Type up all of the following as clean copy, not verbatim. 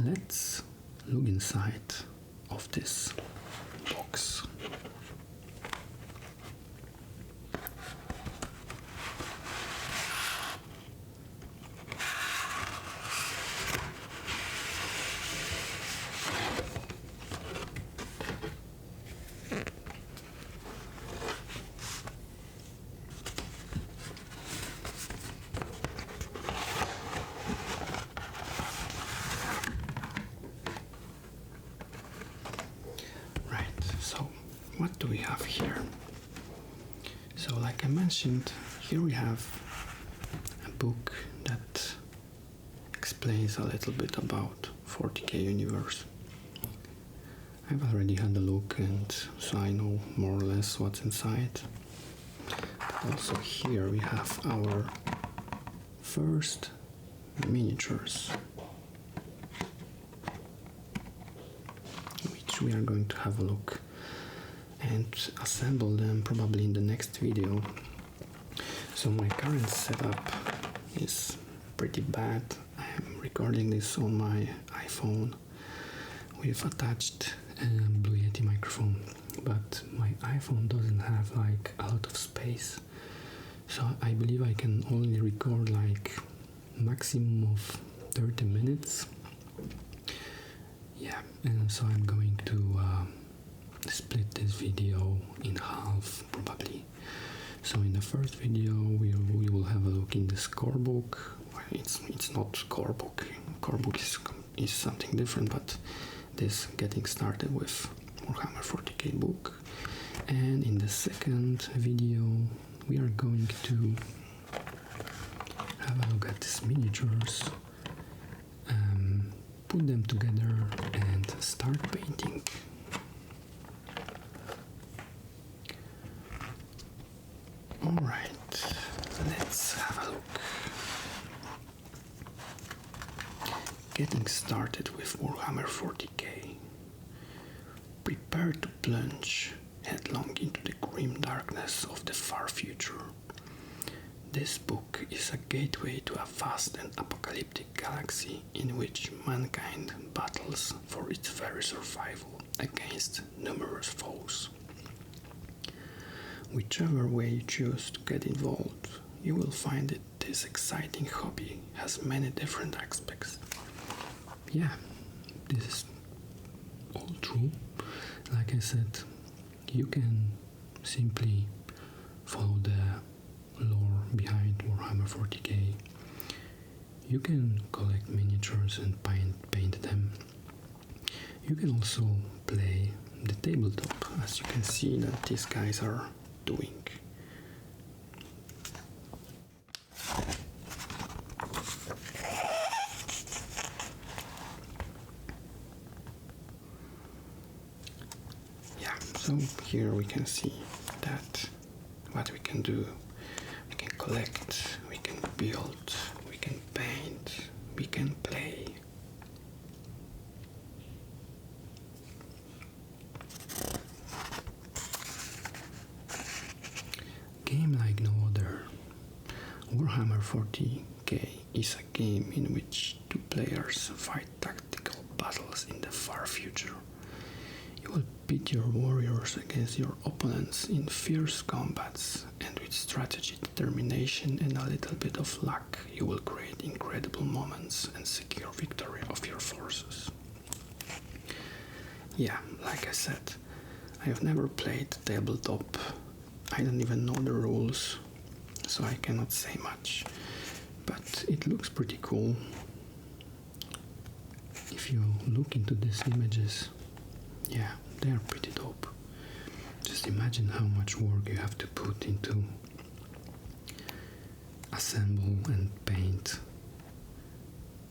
let's look inside of this box. What do we have here? So like I mentioned, here we have a book that explains a little bit about 40K universe. I've already had a look, and so I know more or less what's inside. But also here we have our first miniatures, which we are going to have a look and assemble them probably in the next video. So my current setup is pretty bad. I am recording this on my iPhone with attached Blue Yeti microphone, but my iPhone doesn't have like a lot of space, so I believe I can only record like maximum of 30 minutes. Yeah, and so I'm going to split this video in half probably. So in the first video we will have a look in the score book. It's not core book. Core book is something different, but this getting started with Warhammer 40K book. And in the second video we are going to have a look at these miniatures, put them together and start painting. Alright, let's have a look. Getting started with Warhammer 40K. Prepare to plunge headlong into the grim darkness of the far future. This book is a gateway to a vast and apocalyptic galaxy in which mankind battles for its very survival against numerous foes. Whichever way you choose to get involved, you will find that this exciting hobby has many different aspects. Yeah, this is all true. Like I said, you can simply follow the lore behind Warhammer 40K. You can collect miniatures and paint them. You can also play the tabletop, as you can see that these guys are doing. Yeah, so here we can see that what we can do. We can collect, we can build, we can paint, we can play. Game like no other. Warhammer 40K is a game in which two players fight tactical battles in the far future. You will pit your warriors against your opponents in fierce combats, and with strategy, determination, and a little bit of luck, you will create incredible moments and secure victory of your forces. Yeah, like I said, I have never played tabletop. I don't even know the rules, so I cannot say much, but it looks pretty cool. If you look into these images, yeah, they are pretty dope. Just imagine how much work you have to put into assemble and paint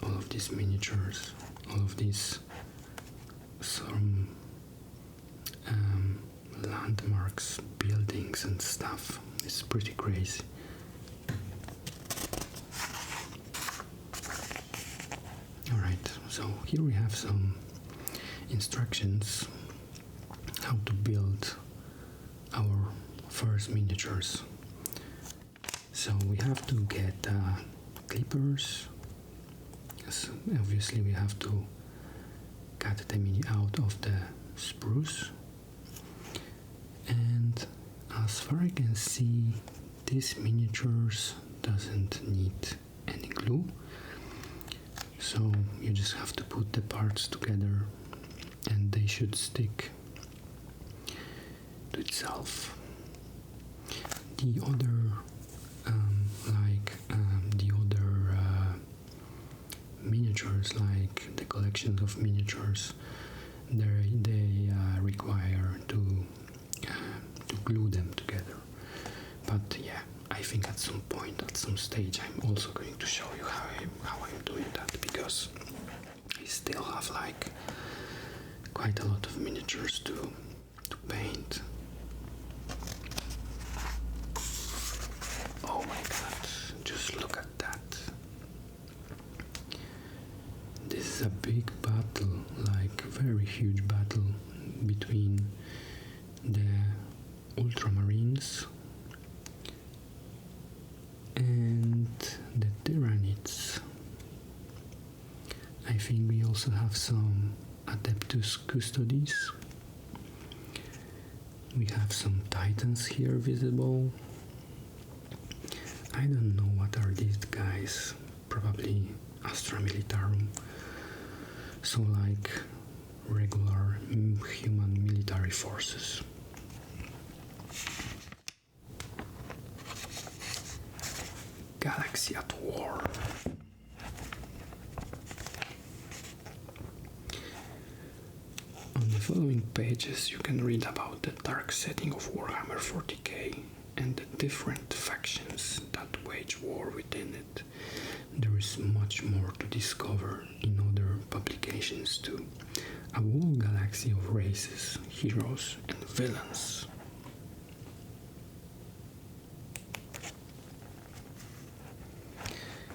all of these miniatures, all of these landmarks, buildings and stuff. It's pretty crazy. Alright, so here we have some instructions how to build our first miniatures. So we have to get clippers. So obviously we have to cut the mini out of the spruce, and as far as I can see, these miniatures doesn't need any glue, so you just have to put the parts together and they should stick to itself. The other miniatures, like the collections of miniatures, they require to glue them together. But yeah, I think at some point, at some stage, I'm also going to show you how I'm doing that, because I still have like quite a lot of miniatures to paint. Oh my god, just look at that. This is a big battle, like very huge battle between the Ultramarines and the Tyranids. I think we also have some Adeptus Custodes. We have some Titans here visible. I don't know what are these guys, probably Astra Militarum, so like regular human military forces. Galaxy at War. On the following pages you can read about the dark setting of Warhammer 40K and the different factions that wage war within it. There is much more to discover in other publications too. A whole galaxy of races, heroes and villains.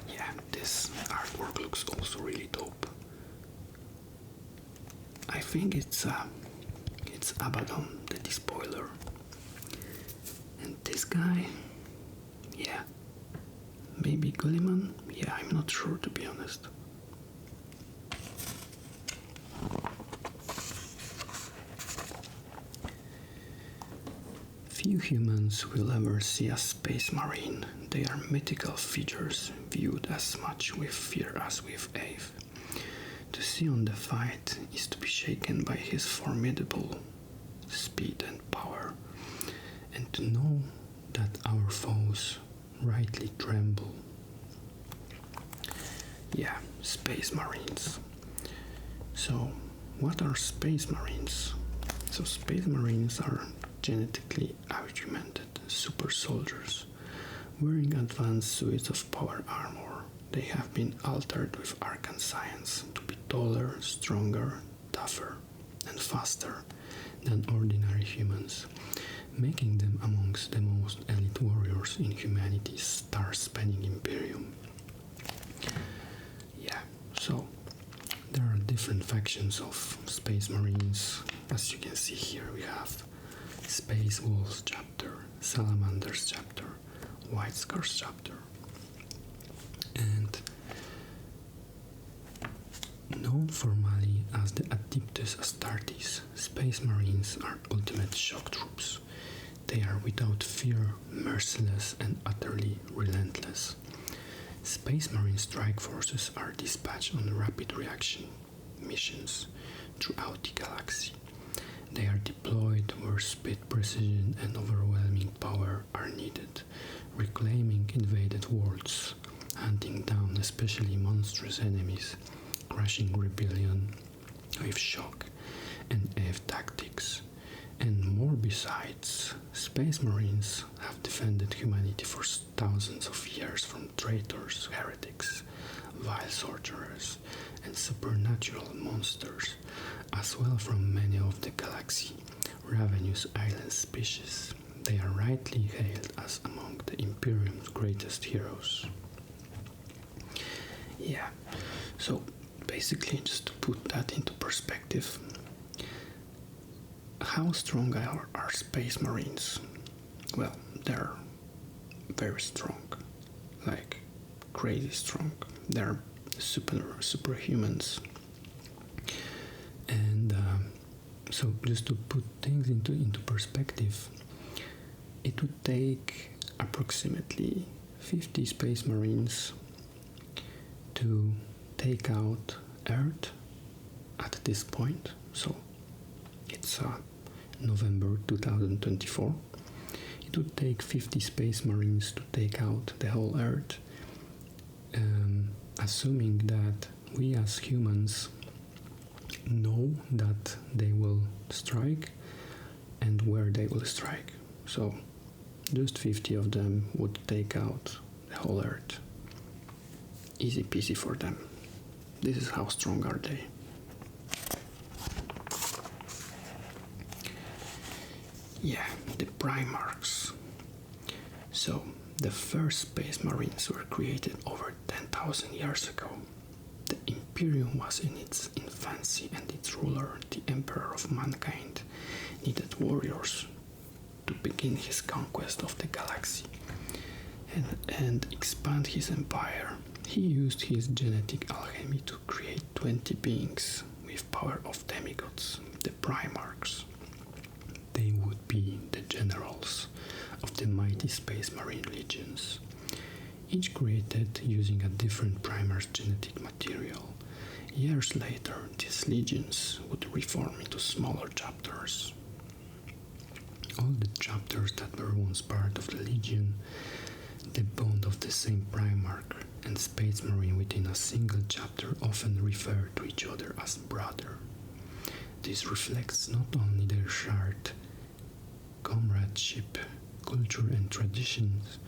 Yeah, this artwork looks also really dope. I think it's Abaddon, the Despoiler. And this guy, yeah, maybe Gulliman? Yeah, I'm not sure, to be honest. Few humans will ever see a space marine. They are mythical figures, viewed as much with fear as with awe. To see on the fight is to be shaken by his formidable speed and power, and to know that our foes rightly tremble. Yeah, space marines. So, what are space marines? So, space marines are genetically augmented super soldiers wearing advanced suits of power armor. They have been altered with arcane science to be taller, stronger, tougher, and faster than ordinary humans, making them amongst the most elite warriors in humanity's star-spanning imperium. Yeah, so there are different factions of Space Marines. As you can see here, we have Space Wolves chapter, Salamanders chapter, White Scars chapter, and known formally as the Adeptus Astartes, Space Marines are ultimate shock troops. They are without fear, merciless, and utterly relentless. Space Marine strike forces are dispatched on rapid reaction missions throughout the galaxy. They are deployed where speed, precision, and overwhelming power are needed, reclaiming invaded worlds, hunting down especially monstrous enemies, crushing rebellion with shock and AF tactics, and more besides. Space Marines have defended humanity for thousands of years from traitors, heretics, vile sorcerers, and supernatural monsters, as well from many of the galaxy ravenous island species. They are rightly hailed as among the Imperium's greatest heroes. Yeah, so basically, just to put that into perspective, how strong are Space Marines? Well, they're very strong, like crazy strong. They're superhumans, So just to put things into perspective, it would take approximately 50 Space Marines to take out Earth at this point. So it's November 2024. It would take 50 Space Marines to take out the whole Earth, assuming that we as humans know that they will strike and where they will strike. So just 50 of them would take out the whole Earth. Easy peasy for them. This is how strong are they. Yeah, the Primarchs. So the first Space Marines were created over 10,000 years ago. The Imperium was in its infancy, and its ruler, the Emperor of Mankind, needed warriors to begin his conquest of the galaxy and expand his empire. He used his genetic alchemy to create 20 beings with power of demigods, the Primarchs. They would be the generals of the mighty Space Marine legions, each created using a different Primarch's genetic material. Years later, these legions would reform into smaller chapters. All the chapters that were once part of the legion, the bond of the same Primarch and Space Marine within a single chapter often refer to each other as brother. This reflects not only their shared comradeship, culture and traditions,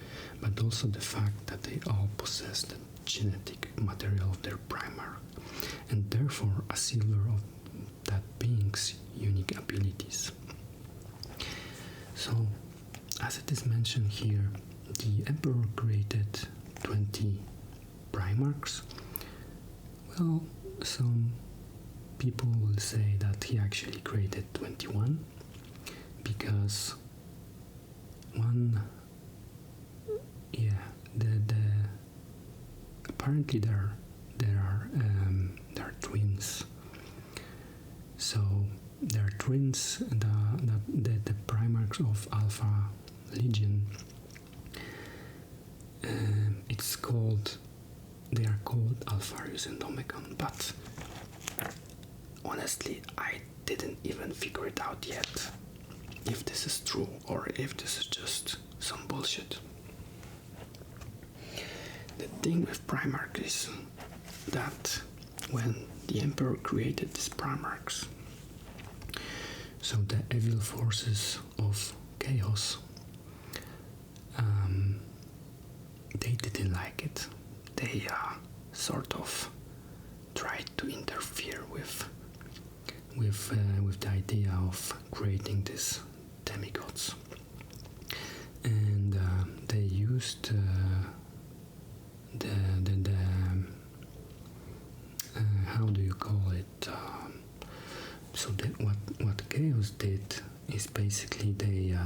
but also the fact that they all possess the genetic material of their Primarch, and therefore a sealer of that being's unique abilities. So, as it is mentioned here, the Emperor created 20 Primarchs. Well, some people will say that he actually created 21 because apparently there are twins. So there are twins. The Primarchs of Alpha Legion. They are called Alpharius and Omicron, but honestly, I didn't even figure it out yet if this is true or if this is just some bullshit. The thing with Primarch is that when the Emperor created these Primarchs, so the evil forces of chaos, they didn't like it. They sort of tried to interfere with the idea of creating these demigods, and they used how do you call it? So that what chaos did is basically they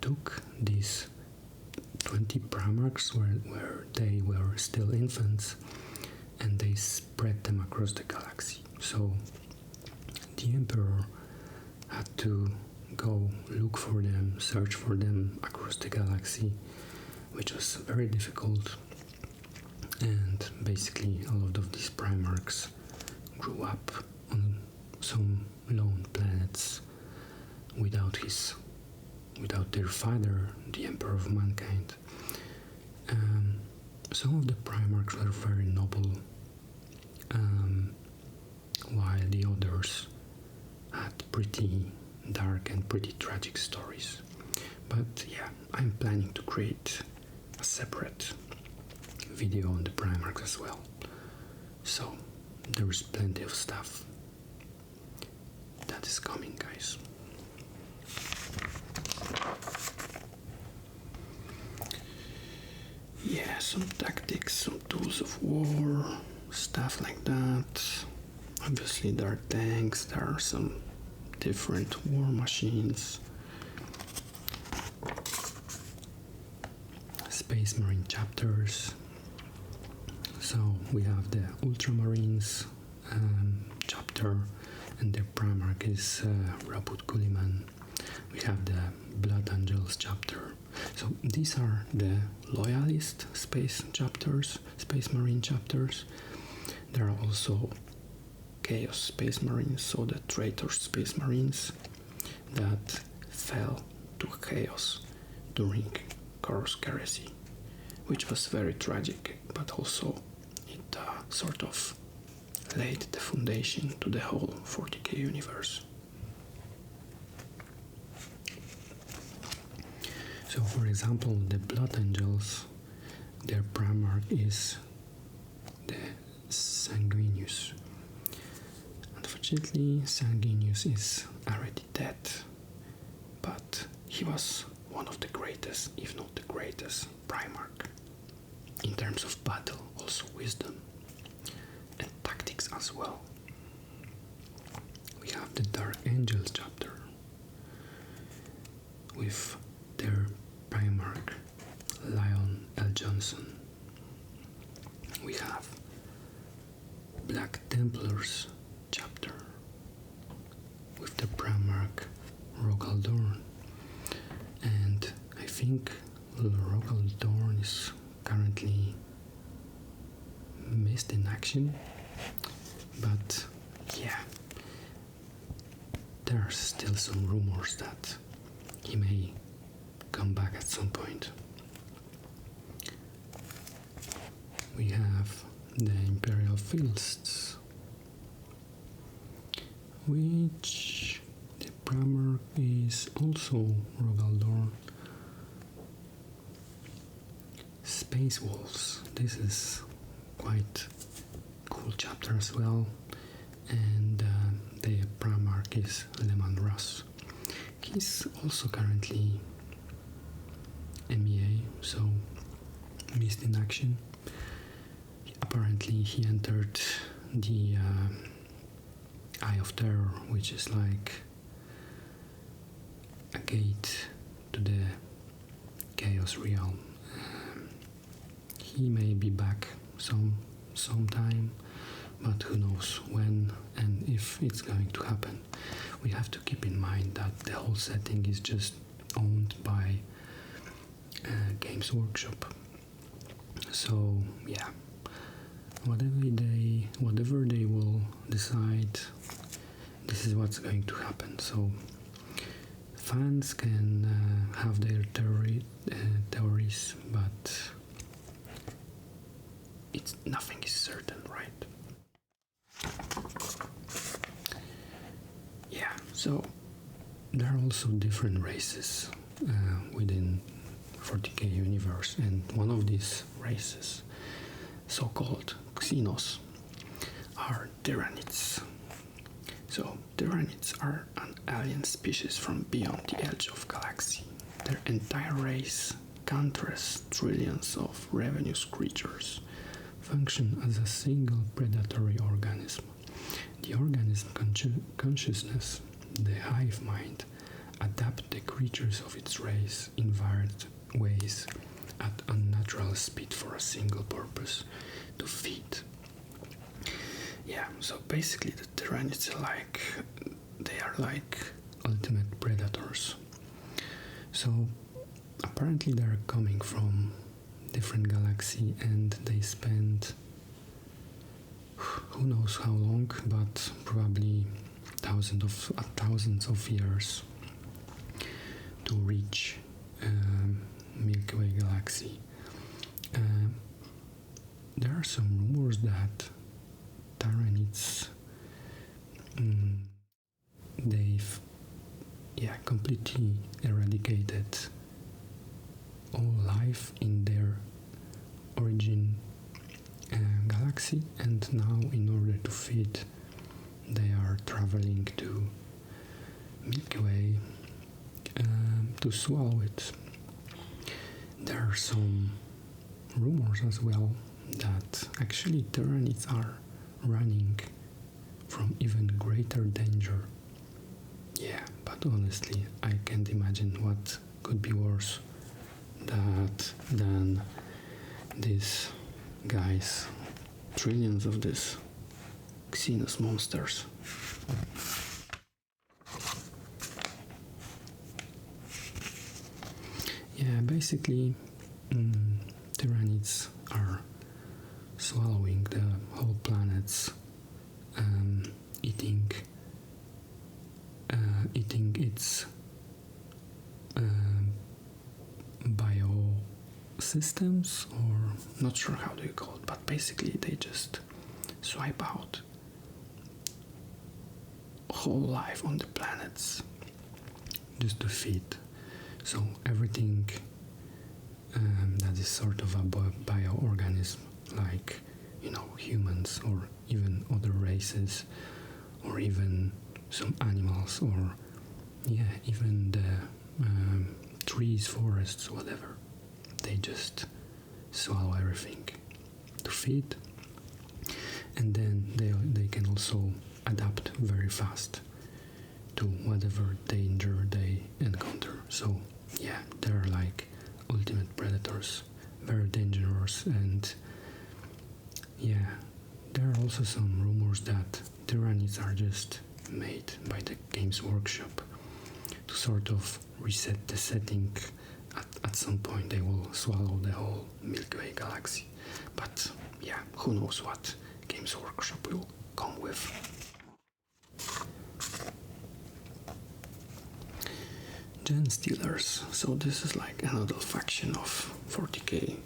took these 20 Primarchs where they were still infants, and they spread them across the galaxy. So the Emperor had to go look for them, search for them across the galaxy, which was very difficult. And basically a lot of these Primarchs grew up on some lone planets without their father, the Emperor of Mankind. Some of the Primarchs were very noble, while the others had pretty dark and pretty tragic stories. But yeah, I'm planning to create a separate video on the Primarchs as well. So there is plenty of stuff that is coming, guys. Yeah, some tactics, some tools of war, stuff like that. Obviously there are tanks, there are some different war machines. Space Marine chapters. So we have the Ultramarines chapter, and their Primarch is Rabut Guliman. We have the Blood Angels chapter. So these are the Loyalist space chapters, Space Marine chapters. There are also Chaos Space Marines, so the traitor Space Marines that fell to chaos during Koro's Heresy, which was very tragic, but also it sort of laid the foundation to the whole 40K universe. So for example, the Blood Angels, their Primarch is the Sanguinius. Unfortunately, Sanguinius is already dead, but he was one of the greatest, if not the greatest, Primarch. In terms of battle, also wisdom, and tactics as well. We have the Dark Angels chapter, with their Primarch, Lion L. Johnson. We have Black Templars chapter, with the Primarch, Rogal Dorn. And I think Rogal Dorn is currently missed in action, but yeah, there are still some rumors that he may come back at some point. We have the Imperial Philists, which the Primarch is also Rogal Dorn. Space Wolves, this is quite cool chapter as well, and the Primarch is Leman Russ. He's also currently MEA, so missed in action. Apparently he entered the Eye of Terror, which is like a gate to the Chaos Realm. He may be back sometime, but who knows when and if it's going to happen. We have to keep in mind that the whole setting is just owned by Games Workshop. So yeah, whatever they will decide, this is what's going to happen. So fans can have their theories, but nothing is certain, right? Yeah, so there are also different races within 40K universe, and one of these races, so-called Xenos, are Tyranids. So Tyranids are an alien species from beyond the edge of galaxy. Their entire race, countless trillions of ravenous creatures, function as a single predatory organism. The organism consciousness, the hive mind, adapt the creatures of its race in varied ways at unnatural speed for a single purpose, to feed. Yeah, so basically the Tyranids they are like ultimate predators. So apparently they're coming from different galaxy, and they spend who knows how long, but probably thousands of years to reach Milky Way galaxy. There are some rumors that Tyranids they've completely eradicated all life in their origin galaxy, and now in order to feed they are traveling to Milky Way to swallow it. There are some rumors as well that actually Tyranids are running from even greater danger. Yeah, but honestly I can't imagine what could be worse than these guys, trillions of these xenos monsters. Yeah, basically, Tyranids are swallowing the whole planets, eating its biosystems, or not sure how do you call it, but basically they just swipe out whole life on the planets just to feed. So everything that is sort of a bioorganism, like, you know, humans or even other races, or even some animals, or yeah, even the trees, forests, whatever. They just swallow everything to feed, and then they can also adapt very fast to whatever danger they encounter. So yeah, they're like ultimate predators, very dangerous. And yeah, there are also some rumors that Tyranids are just made by the Games Workshop to sort of reset the setting. At some point they will swallow the whole Milky Way galaxy, but yeah, who knows what Games Workshop will come with. Gen Stealers, so this is like another faction of 40k,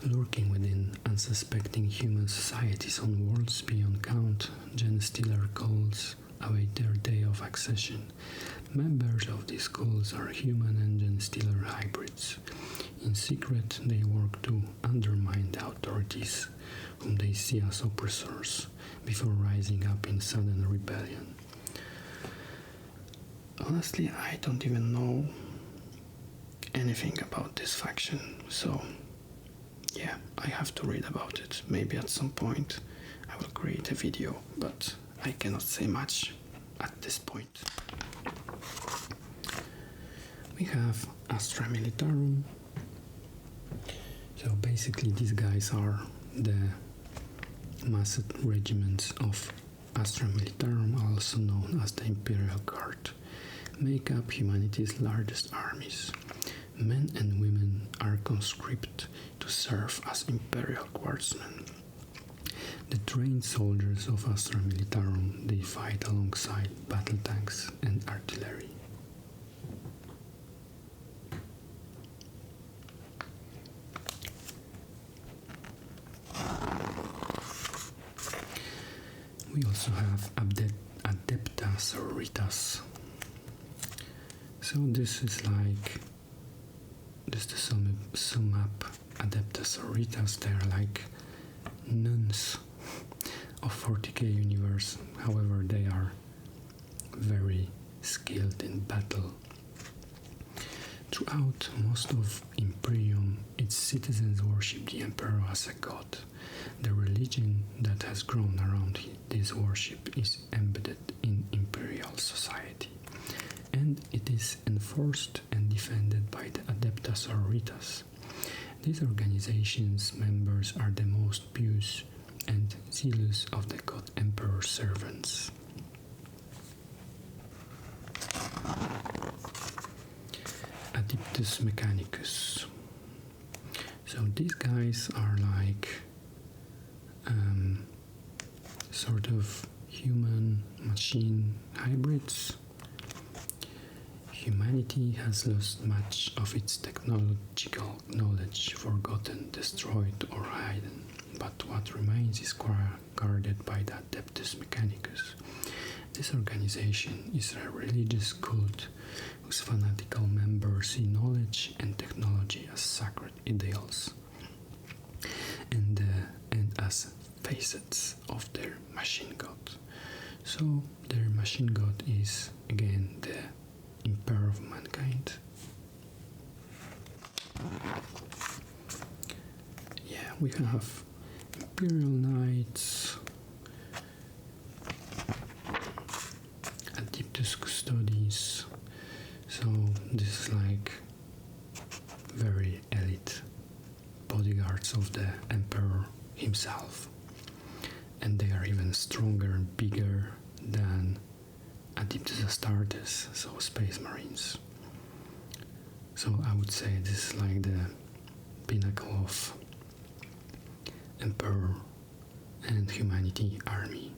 lurking within unsuspecting human societies on worlds beyond count. Gen Stealer cults await their day of accession. Members of these cults are human and Gen Stealer hybrids. In secret, they work to undermine the authorities, whom they see as oppressors, before rising up in sudden rebellion. Honestly, I don't even know anything about this faction, so yeah, I have to read about it. Maybe at some point I will create a video, but I cannot say much at this point. We have Astra Militarum. So basically these guys are the massed regiments of Astra Militarum, also known as the Imperial Guard, make up humanity's largest armies. Men and women are conscripted to serve as Imperial Guardsmen. The trained soldiers of Astra Militarum, they fight alongside battle tanks and artillery. We also have Adepta Sororitas. So this is like, just to sum up Adepta Sororitas, they're like nuns of 40k universe. However, they are very skilled in battle. Throughout most of Imperium, its citizens worship the Emperor as a god. The religion that has grown around this worship is embedded in Imperial society, and it is enforced and defended by the Adepta Sororitas. These organization's members are the most pious and zealous of the god Emperor's servants. Adeptus Mechanicus. So these guys are like sort of human machine hybrids. Humanity has lost much of its technological knowledge, forgotten, destroyed, or hidden, but what remains is guarded by the Adeptus Mechanicus. This organization is a religious cult whose fanatical members see knowledge and technology as sacred ideals, and as facets of their machine god. So their machine god is again the Emperor of mankind. Yeah, we have Imperial Knights, Adeptus Custodes. So this is like very elite bodyguards of the Emperor himself, and they are even even stronger and bigger than Adeptus Astartes, so Space Marines. So I would say this is like the pinnacle of Emperor and Humanity army.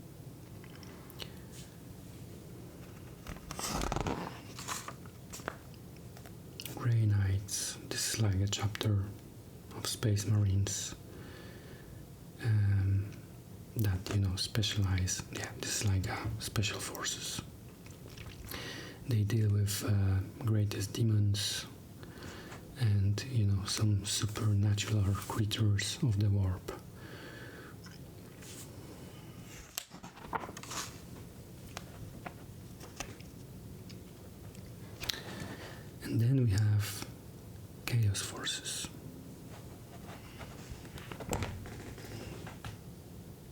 Grey Knights, this is like a chapter of Space Marines that, you know, specialize. Yeah, this is like special forces. They deal with greatest demons and, you know, some supernatural creatures of the warp. And then we have Chaos Forces.